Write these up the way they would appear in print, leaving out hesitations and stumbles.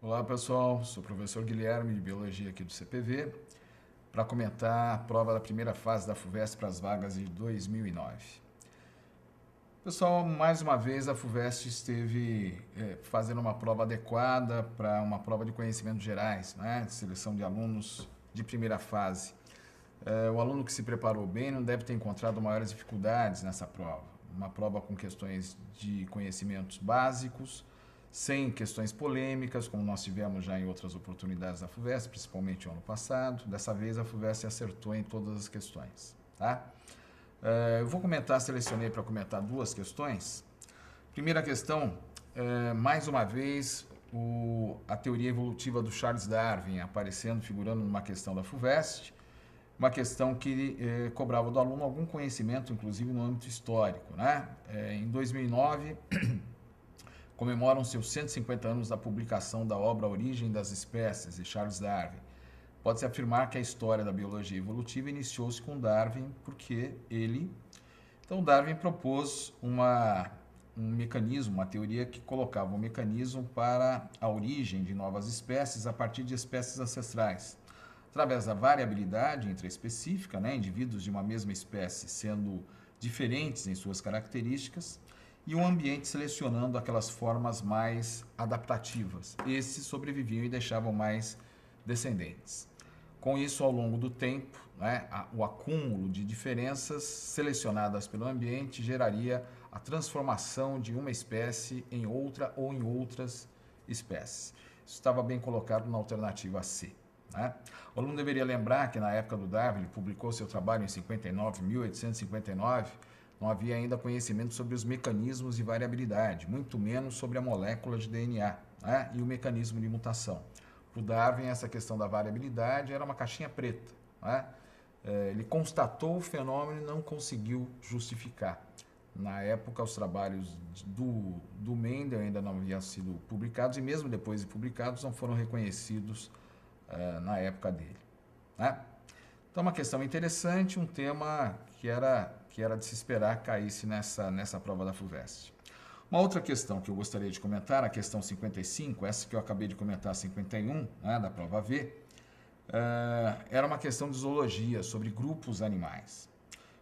Olá pessoal, sou o professor Guilherme de Biologia aqui do CPV para comentar a prova da primeira fase da FUVEST para as vagas de 2009. Pessoal, mais uma vez a FUVEST esteve fazendo uma prova adequada para uma prova de conhecimentos gerais, né, de seleção de alunos de primeira fase. O aluno que se preparou bem não deve ter encontrado maiores dificuldades nessa prova. Uma prova com questões de conhecimentos básicos, sem questões polêmicas, como nós tivemos já em outras oportunidades da FUVEST, principalmente no ano passado. Dessa vez a FUVEST acertou em todas as questões. Tá? Eu vou selecionei para comentar duas questões. Primeira questão, mais uma vez, a teoria evolutiva do Charles Darwin aparecendo, figurando numa questão da FUVEST. Uma questão que cobrava do aluno algum conhecimento, inclusive no âmbito histórico. Né? Em 2009, comemoram-se os 150 anos da publicação da obra A Origem das Espécies, de Charles Darwin. Pode-se afirmar que a história da biologia evolutiva iniciou-se com Darwin, porque Darwin propôs um mecanismo, uma teoria que colocava um mecanismo para a origem de novas espécies a partir de espécies ancestrais. Através da variabilidade intraespecífica, né, indivíduos de uma mesma espécie sendo diferentes em suas características, e um ambiente selecionando aquelas formas mais adaptativas. Esses sobreviviam e deixavam mais descendentes. Com isso, ao longo do tempo, né, o acúmulo de diferenças selecionadas pelo ambiente geraria a transformação de uma espécie em outra ou em outras espécies. Isso estava bem colocado na alternativa C. Né? O aluno deveria lembrar que na época do Darwin, ele publicou seu trabalho em 1859, não havia ainda conhecimento sobre os mecanismos de variabilidade, muito menos sobre a molécula de DNA, né, e o mecanismo de mutação. Para o Darwin, essa questão da variabilidade era uma caixinha preta. Né? Ele constatou o fenômeno e não conseguiu justificar. Na época, os trabalhos do Mendel ainda não haviam sido publicados e mesmo depois de publicados não foram reconhecidos na época dele. Né? Então, uma questão interessante, um tema que era de se esperar caísse nessa prova da FUVEST. Uma outra questão que eu gostaria de comentar, a questão 55, essa que eu acabei de comentar, 51, né, da prova V, era uma questão de zoologia, sobre grupos animais.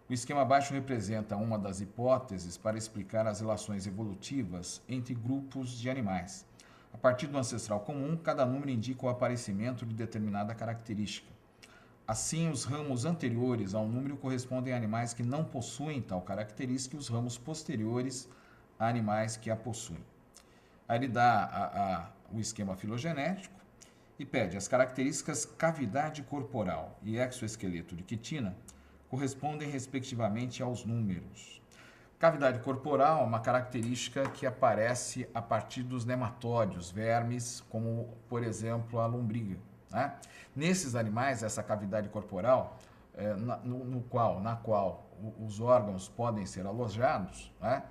O esquema abaixo representa uma das hipóteses para explicar as relações evolutivas entre grupos de animais. A partir do ancestral comum, cada número indica o aparecimento de determinada característica. Assim, os ramos anteriores ao número correspondem a animais que não possuem tal característica e os ramos posteriores a animais que a possuem. Aí ele dá o esquema filogenético e pede as características cavidade corporal e exoesqueleto de quitina correspondem respectivamente aos números. Cavidade corporal é uma característica que aparece a partir dos nematóios, vermes, como, por exemplo, a lombriga. Né? Nesses animais, essa cavidade corporal, na qual os órgãos podem ser alojados, né?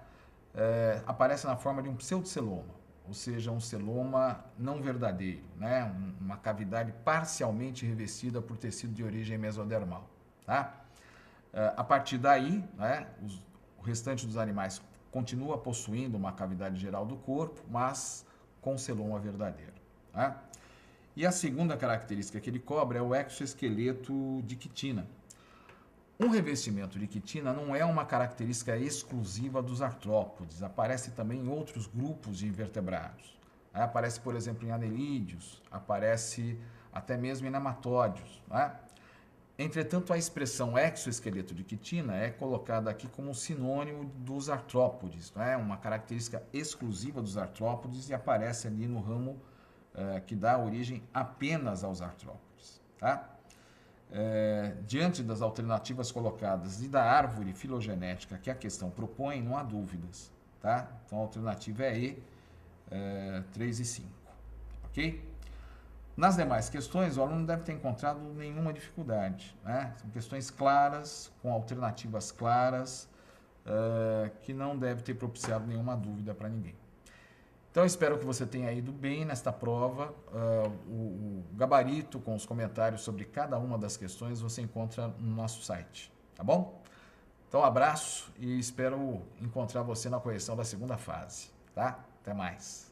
Aparece na forma de um pseudoceloma, ou seja, um celoma não verdadeiro, né? Uma cavidade parcialmente revestida por tecido de origem mesodermal. Tá? A partir daí, né, o restante dos animais continua possuindo uma cavidade geral do corpo, mas com celoma verdadeiro. Né? E a segunda característica que ele cobra é o exoesqueleto de quitina. Um revestimento de quitina não é uma característica exclusiva dos artrópodes, aparece também em outros grupos de invertebrados. Aparece, por exemplo, em anelídeos, aparece até mesmo em nematóides. Né? Entretanto, a expressão exoesqueleto de quitina é colocada aqui como um sinônimo dos artrópodes, né? Uma característica exclusiva dos artrópodes e aparece ali no ramo que dá origem apenas aos artrópodes. Tá? Diante das alternativas colocadas e da árvore filogenética que a questão propõe, não há dúvidas. Tá? Então, a alternativa é E, 3 e 5. Ok? Nas demais questões, o aluno não deve ter encontrado nenhuma dificuldade. Né? São questões claras, com alternativas claras, que não deve ter propiciado nenhuma dúvida para ninguém. Então, espero que você tenha ido bem nesta prova. O gabarito com os comentários sobre cada uma das questões você encontra no nosso site, tá bom? Então, abraço e espero encontrar você na correção da segunda fase, tá? Até mais.